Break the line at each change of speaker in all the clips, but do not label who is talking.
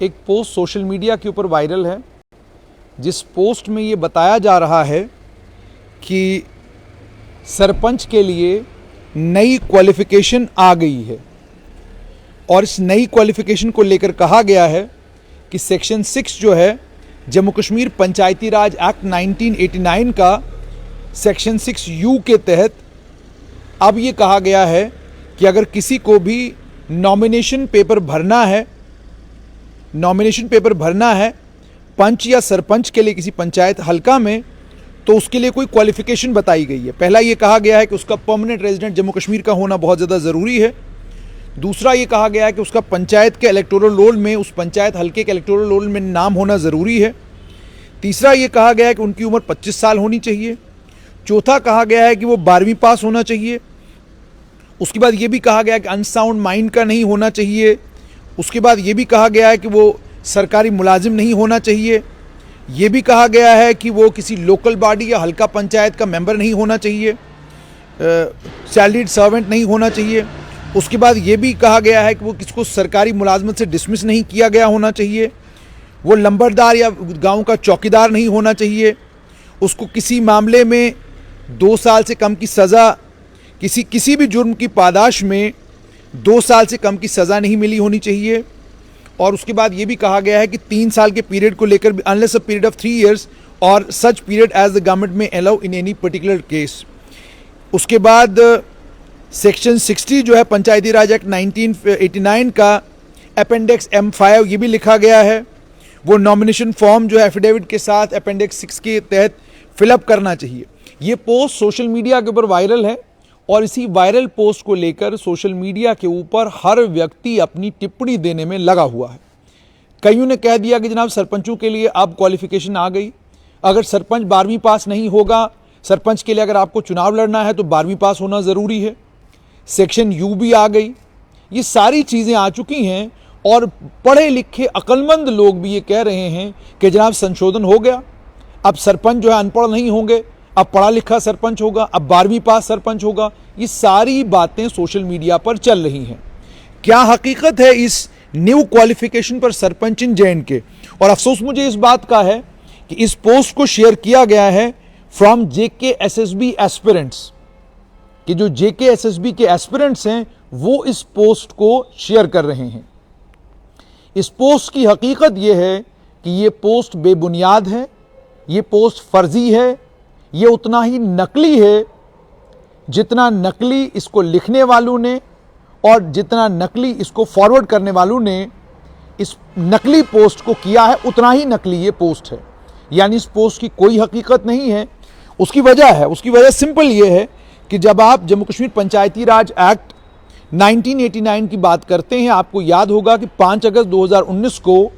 एक post social media के ऊपर वायरल है, जिस पोस्ट में ये बताया जा रहा है कि सरपंच के लिए नई क्वालिफिकेशन आ गई है और इस नई क्वालिफिकेशन को लेकर कहा गया है कि सेक्शन 6 जो है जम्मू कश्मीर पंचायती राज एक्ट 1989 का सेक्शन 6U के तहत अब ये कहा गया है कि अगर किसी को भी नॉमिनेशन पेपर भरना है पंच या सरपंच के लिए किसी पंचायत हल्का में, तो उसके लिए कोई क्वालिफिकेशन बताई गई है। पहला ये कहा गया है कि उसका परमानेंट रेजिडेंट जम्मू कश्मीर का होना बहुत ज़्यादा ज़रूरी है। दूसरा ये कहा गया है कि उसका पंचायत के इलेक्टोरल रोल में, उस पंचायत हल्के के इलेक्टोरल रोल में नाम होना ज़रूरी है। तीसरा ये कहा गया है कि उनकी उम्र 25 साल होनी चाहिए। चौथा कहा गया है कि वो 12वीं पास होना चाहिए। उसके बाद ये भी कहा गया है कि अनसाउंड माइंड का नहीं होना चाहिए। उसके बाद ये भी कहा गया है कि वो सरकारी मुलाजिम नहीं होना चाहिए। ये भी कहा गया है कि वो किसी लोकल बॉडी या हल्का पंचायत का मेंबर नहीं होना चाहिए, सैलरीड सर्वेंट नहीं होना चाहिए। उसके बाद ये भी कहा गया है कि वो किसको सरकारी मुलाजमत से डिसमिस नहीं किया गया होना चाहिए। वो लंबरदार या गांव का चौकीदार नहीं होना चाहिए। उसको किसी मामले में 2 साल से कम की सज़ा, किसी भी जुर्म की पादाश में 2 साल से कम की सज़ा नहीं मिली होनी चाहिए। और उसके बाद ये भी कहा गया है कि 3 साल के पीरियड को लेकर unless a period of 3 years और such period as the government may allow in any particular case. उसके बाद सेक्शन 60 जो है पंचायती राज एक्ट 1989 का अपेंडिक्स M5 ये भी लिखा गया है। वो नॉमिनेशन फॉर्म जो है एफिडेविट के साथ अपेंडिक्स 6 के तहत फिलअप करना चाहिए। ये पोस्ट सोशल मीडिया के ऊपर वायरल है और इसी वायरल पोस्ट को लेकर सोशल मीडिया के ऊपर हर व्यक्ति अपनी टिप्पणी देने में लगा हुआ है। कईयों ने कह दिया कि जनाब सरपंचों के लिए अब क्वालिफिकेशन आ गई, अगर सरपंच 12वीं पास नहीं होगा, सरपंच के लिए अगर आपको चुनाव लड़ना है तो 12वीं पास होना ज़रूरी है। सेक्शन U भी आ गई। ये सारी चीज़ें आ चुकी हैं और पढ़े लिखे अक्लमंद लोग भी ये कह रहे हैं कि जनाब संशोधन हो गया, अब सरपंच जो है अनपढ़ नहीं होंगे, अब पढ़ा लिखा सरपंच होगा, अब 12वीं पास सरपंच होगा। ये सारी बातें सोशल मीडिया पर चल रही हैं। क्या हकीकत है इस न्यू क्वालिफिकेशन पर सरपंच इन J&K? और अफसोस मुझे इस बात का है कि इस पोस्ट को शेयर किया गया है फ्रॉम JK SSB एस्पिरेंट्स, कि जो JK SSB के एस्पिरेंट्स हैं वो इस पोस्ट को शेयर कर रहे हैं। इस पोस्ट की हकीकत यह है कि ये पोस्ट बेबुनियाद है, ये पोस्ट फर्जी है, ये उतना ही नकली है जितना नकली इसको लिखने वालों ने और जितना नकली इसको फॉरवर्ड करने वालों ने इस नकली पोस्ट को किया है, उतना ही नकली ये पोस्ट है। यानी इस पोस्ट की कोई हकीकत नहीं है। उसकी वजह सिंपल ये है कि जब आप जम्मू कश्मीर पंचायती राज एक्ट 1989 की बात करते हैं, आपको याद होगा कि 5 अगस्त 2019 को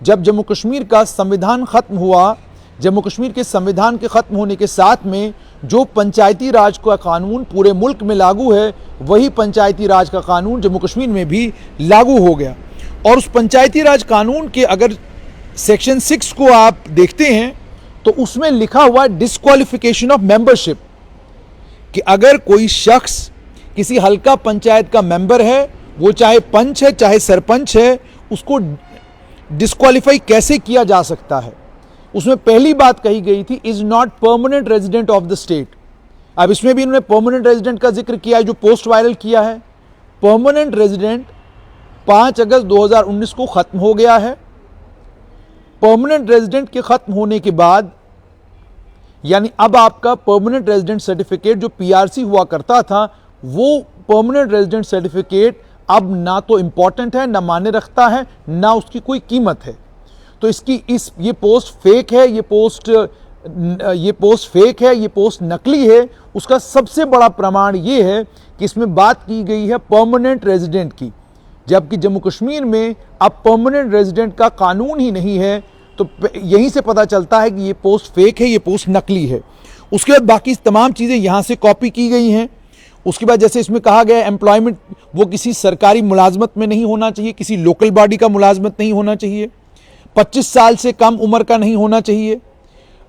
जब जम्मू कश्मीर का संविधान ख़त्म हुआ, जम्मू कश्मीर के संविधान के ख़त्म होने के साथ में जो पंचायती राज का कानून पूरे मुल्क में लागू है, वही पंचायती राज का कानून जम्मू कश्मीर में भी लागू हो गया। और उस पंचायती राज कानून के अगर सेक्शन 6 को आप देखते हैं तो उसमें लिखा हुआ डिस्क्वालिफिकेशन ऑफ मेंबरशिप, कि अगर कोई शख्स किसी हल्का पंचायत का मेंबर है, वो चाहे पंच है चाहे सरपंच है, उसको डिस्क्वालीफाई कैसे किया जा सकता है। उसमें पहली बात कही गई थी is not permanent resident of the state. अब इसमें भी इन्होंने परमानेंट रेजिडेंट का जिक्र किया है, जो पोस्ट वायरल किया है। परमानेंट रेजिडेंट 5 अगस्त 2019 को खत्म हो गया है। परमानेंट रेजिडेंट के खत्म होने के बाद यानी अब आपका परमानेंट रेजिडेंट सर्टिफिकेट जो PRC हुआ करता था, वो परमानेंट रेजिडेंट सर्टिफिकेट अब ना तो इंपॉर्टेंट है, ना मायने रखता है, ना उसकी कोई कीमत है। तो ये पोस्ट फेक है, ये पोस्ट नकली है। उसका सबसे बड़ा प्रमाण ये है कि इसमें बात की गई है परमानेंट रेजिडेंट की, जबकि जम्मू कश्मीर में अब परमानेंट रेजिडेंट का कानून ही नहीं है। तो यहीं से पता चलता है कि ये पोस्ट फेक है, ये पोस्ट नकली है। उसके बाद बाकी तमाम चीज़ें यहाँ से कॉपी की गई हैं। उसके बाद जैसे इसमें कहा गया एम्प्लॉयमेंट, वो किसी सरकारी मुलाजमत में नहीं होना चाहिए, किसी लोकल बॉडी का मुलाजमत नहीं होना चाहिए, 25 साल से कम उम्र का नहीं होना चाहिए,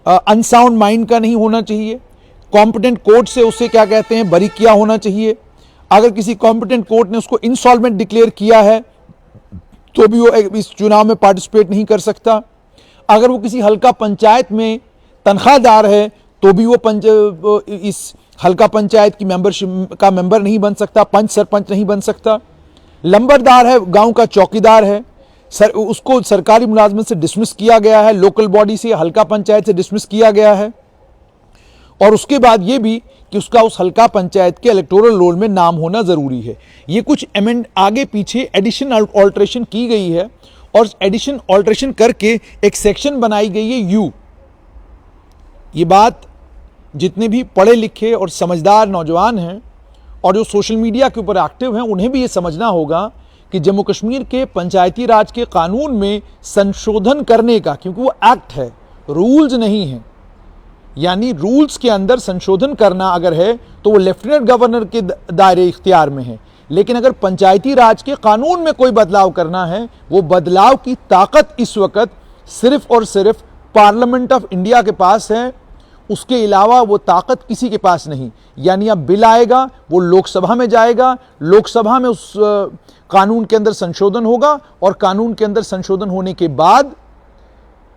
अनसाउंड माइंड का नहीं होना चाहिए, कॉम्पिटेंट कोर्ट से उसे क्या कहते हैं बरी किया होना चाहिए। अगर किसी कॉम्पिटेंट कोर्ट ने उसको इंसॉल्वेंट डिक्लेयर किया है तो भी वो इस चुनाव में पार्टिसिपेट नहीं कर सकता। अगर वो किसी हल्का पंचायत में तनख्वाहदार है तो भी वो इस हल्का पंचायत की मेंबरशिप का मेंबर नहीं बन सकता, पंच सरपंच नहीं बन सकता। लंबरदार है, गांव का चौकीदार है, उसको सरकारी मुलाजमत से डिसमिस किया गया है, लोकल बॉडी से, हल्का पंचायत से डिसमिस किया गया है। और उसके बाद ये भी कि उसका उस हल्का पंचायत के इलेक्टोरल रोल में नाम होना जरूरी है। ये कुछ आगे पीछे एडिशन ऑल्ट्रेशन की गई है और एडिशन ऑल्ट्रेशन करके एक सेक्शन बनाई गई है यू। ये बात जितने भी पढ़े लिखे और समझदार नौजवान हैं और जो सोशल मीडिया के ऊपर एक्टिव हैं उन्हें भी ये समझना होगा कि जम्मू कश्मीर के पंचायती राज के कानून में संशोधन करने का, क्योंकि वो एक्ट है, रूल्स नहीं है, यानी रूल्स के अंदर संशोधन करना अगर है तो वो लेफ्टिनेंट गवर्नर के दायरे इख्तियार में है। लेकिन अगर पंचायती राज के कानून में कोई बदलाव करना है, वो बदलाव की ताकत इस वक्त सिर्फ और सिर्फ पार्लियामेंट ऑफ इंडिया के पास है, उसके अलावा वो ताकत किसी के पास नहीं। यानी अब बिल आएगा, वो लोकसभा में जाएगा, लोकसभा में उस कानून के अंदर संशोधन होगा और कानून के अंदर संशोधन होने के बाद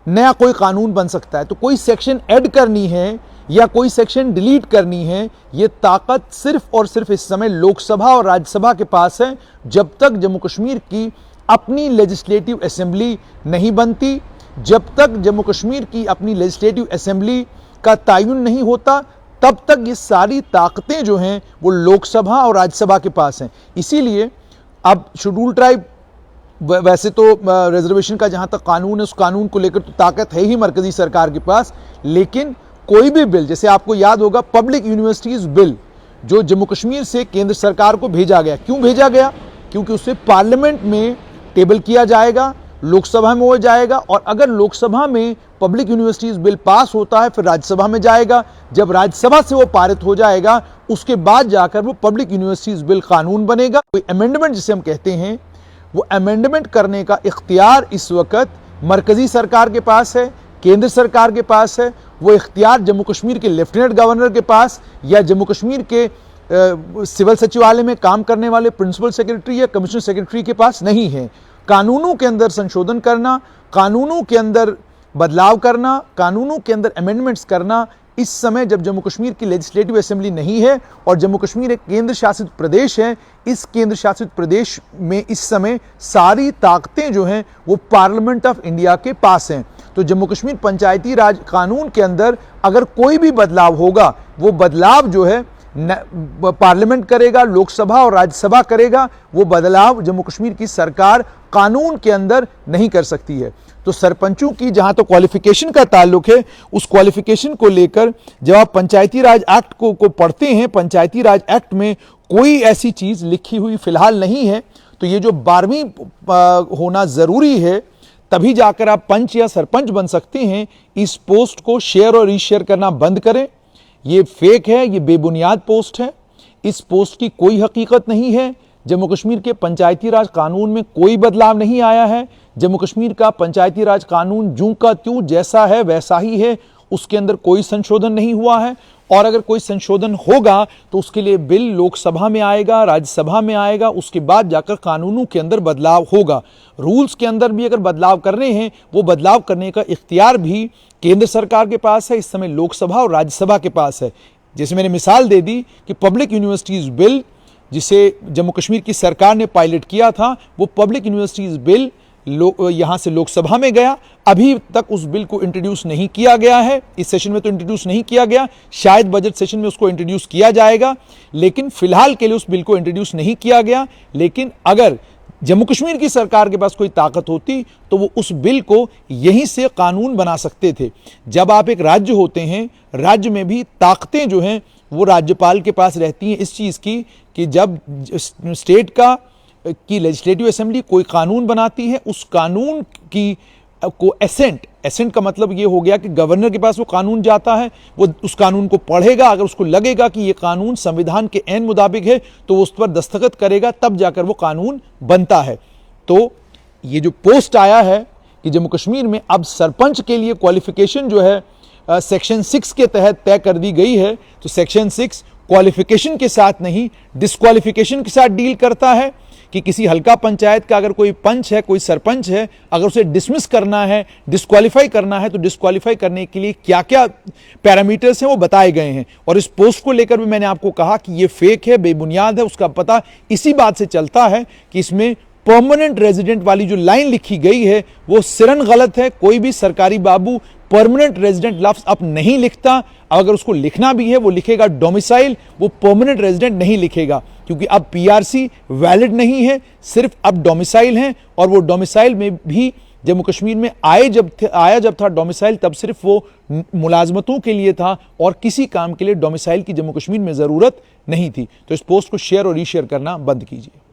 नया कोई कानून बन सकता है। तो कोई सेक्शन ऐड करनी है या कोई सेक्शन डिलीट करनी है, ये ताकत सिर्फ और सिर्फ इस समय लोकसभा और राज्यसभा के पास है। जब तक जम्मू कश्मीर की अपनी लेजिस्लेटिव असेंबली नहीं बनती, जब तक जम्मू कश्मीर की अपनी लेजिस्लेटिव असेंबली का तायुन नहीं होता, तब तक ये सारी ताकतें जो हैं वो लोकसभा और राज्यसभा के पास हैं। इसीलिए अब शेड्यूल ट्राइब, वैसे तो रिजर्वेशन का जहां तक कानून है, उस कानून को लेकर तो ताकत है ही मरकजी सरकार के पास, लेकिन कोई भी बिल, जैसे आपको याद होगा पब्लिक यूनिवर्सिटीज बिल जो जम्मू कश्मीर से केंद्र सरकार को भेजा गया, क्यों भेजा गया? क्योंकि उसे पार्लियामेंट में टेबल किया जाएगा, लोकसभा में हो जाएगा, और अगर लोकसभा में पब्लिक यूनिवर्सिटीज बिल पास होता है फिर राज्यसभा में जाएगा। जब राज्यसभा से वो पारित हो जाएगा उसके बाद जाकर वो पब्लिक यूनिवर्सिटीज बिल कानून बनेगा। कोई अमेंडमेंट जिसे हम कहते हैं, वो अमेंडमेंट करने का इख्तियार इस वक्त मरकजी सरकार के पास है, केंद्र सरकार के पास है। वो इख्तियार जम्मू कश्मीर के लेफ्टिनेंट गवर्नर के पास या जम्मू कश्मीर के सिविल सचिवालय में काम करने वाले प्रिंसिपल सेक्रेटरी या कमिश्नर सेक्रेटरी के पास नहीं है। कानूनों के अंदर संशोधन करना, कानूनों के अंदर बदलाव करना, कानूनों के अंदर अमेंडमेंट्स करना, इस समय जब जम्मू कश्मीर की लेजिस्लेटिव असेंबली नहीं है और जम्मू कश्मीर एक केंद्र शासित प्रदेश है, इस केंद्र शासित प्रदेश में इस समय सारी ताकतें जो हैं वो पार्लियामेंट ऑफ इंडिया के पास हैं। तो जम्मू कश्मीर पंचायती राज कानून के अंदर अगर कोई भी बदलाव होगा, वो बदलाव जो है पार्लियामेंट करेगा, लोकसभा और राज्यसभा करेगा। वो बदलाव जम्मू कश्मीर की सरकार कानून के अंदर नहीं कर सकती है। तो सरपंचों की जहां तो क्वालिफिकेशन का ताल्लुक है, उस क्वालिफिकेशन को लेकर जब आप पंचायती राज एक्ट को पढ़ते हैं, पंचायती राज एक्ट में कोई ऐसी चीज लिखी हुई फिलहाल नहीं है। तो ये जो 12वीं होना जरूरी है, तभी जाकर आप पंच या सरपंच बन सकते हैं। इस पोस्ट को शेयर और रीशेयर करना बंद करें। ये फेक है, ये बेबुनियाद पोस्ट है, इस पोस्ट की कोई हकीकत नहीं है। जम्मू कश्मीर के पंचायती राज कानून में कोई बदलाव नहीं आया है। जम्मू कश्मीर का पंचायती राज कानून जूं का त्यों जैसा है वैसा ही है, उसके अंदर कोई संशोधन नहीं हुआ है। और अगर कोई संशोधन होगा तो उसके लिए बिल लोकसभा में आएगा, राज्यसभा में आएगा, उसके बाद जाकर कानूनों के अंदर बदलाव होगा। रूल्स के अंदर भी अगर बदलाव करने हैं, वो बदलाव करने का इख्तियार भी केंद्र सरकार के पास है, इस समय लोकसभा और राज्यसभा के पास है। जैसे मैंने मिसाल दे दी कि पब्लिक यूनिवर्सिटीज बिल जिसे जम्मू कश्मीर की सरकार ने पायलट किया था, वो पब्लिक यूनिवर्सिटीज बिल यहां से लोकसभा में गया। अभी तक उस बिल को इंट्रोड्यूस नहीं किया गया है, इस सेशन में तो इंट्रोड्यूस नहीं किया गया, शायद बजट सेशन में उसको इंट्रोड्यूस किया जाएगा, लेकिन फिलहाल के लिए उस बिल को इंट्रोड्यूस नहीं किया गया। लेकिन अगर जम्मू कश्मीर की सरकार के पास कोई ताकत होती तो वो उस बिल को यहीं से कानून बना सकते थे। जब आप एक राज्य होते हैं, राज्य में भी ताकतें जो हैं वो राज्यपाल के पास रहती हैं इस चीज़ की कि जब स्टेट की लेजिस्लेटिव असेंबली कोई कानून बनाती है, उस कानून की को एसेंट का मतलब ये हो गया कि गवर्नर के पास वो कानून जाता है, वो उस कानून को पढ़ेगा, अगर उसको लगेगा कि ये कानून संविधान के ऐन मुताबिक है तो वो उस पर दस्तखत करेगा, तब जाकर वो कानून बनता है। तो ये जो पोस्ट आया है कि जम्मू कश्मीर में अब सरपंच के लिए क्वालिफिकेशन जो है सेक्शन 6 के तहत तय कर दी गई है, तो सेक्शन 6 क्वालिफिकेशन के साथ नहीं डिस्क्वालिफिकेशन के साथ डील करता है। कि किसी हल्का पंचायत का अगर कोई पंच है, कोई सरपंच है, अगर उसे डिसमिस करना है, डिस्क्वालीफाई करना है, तो डिस्क्वालीफाई करने के लिए क्या क्या पैरामीटर्स हैं वो बताए गए हैं। और इस पोस्ट को लेकर भी मैंने आपको कहा कि ये फेक है, बेबुनियाद है। उसका पता इसी बात से चलता है कि इसमें परमानेंट रेजिडेंट वाली जो लाइन लिखी गई है वो सिरन गलत है। कोई भी सरकारी बाबू परमानेंट रेजिडेंट लफ्ज अब नहीं लिखता। अगर उसको लिखना भी है वो लिखेगा डोमिसाइल, वो परमानेंट रेजिडेंट नहीं लिखेगा, क्योंकि अब पीआरसी वैलिड नहीं है, सिर्फ अब डोमिसाइल है। और वो डोमिसाइल में भी जम्मू कश्मीर में आया जब था डोमिसाइल, तब सिर्फ वो मुलाजमतों के लिए था और किसी काम के लिए डोमिसाइल की जम्मू कश्मीर में जरूरत नहीं थी। तो इस पोस्ट को शेयर और रीशेयर करना बंद कीजिए।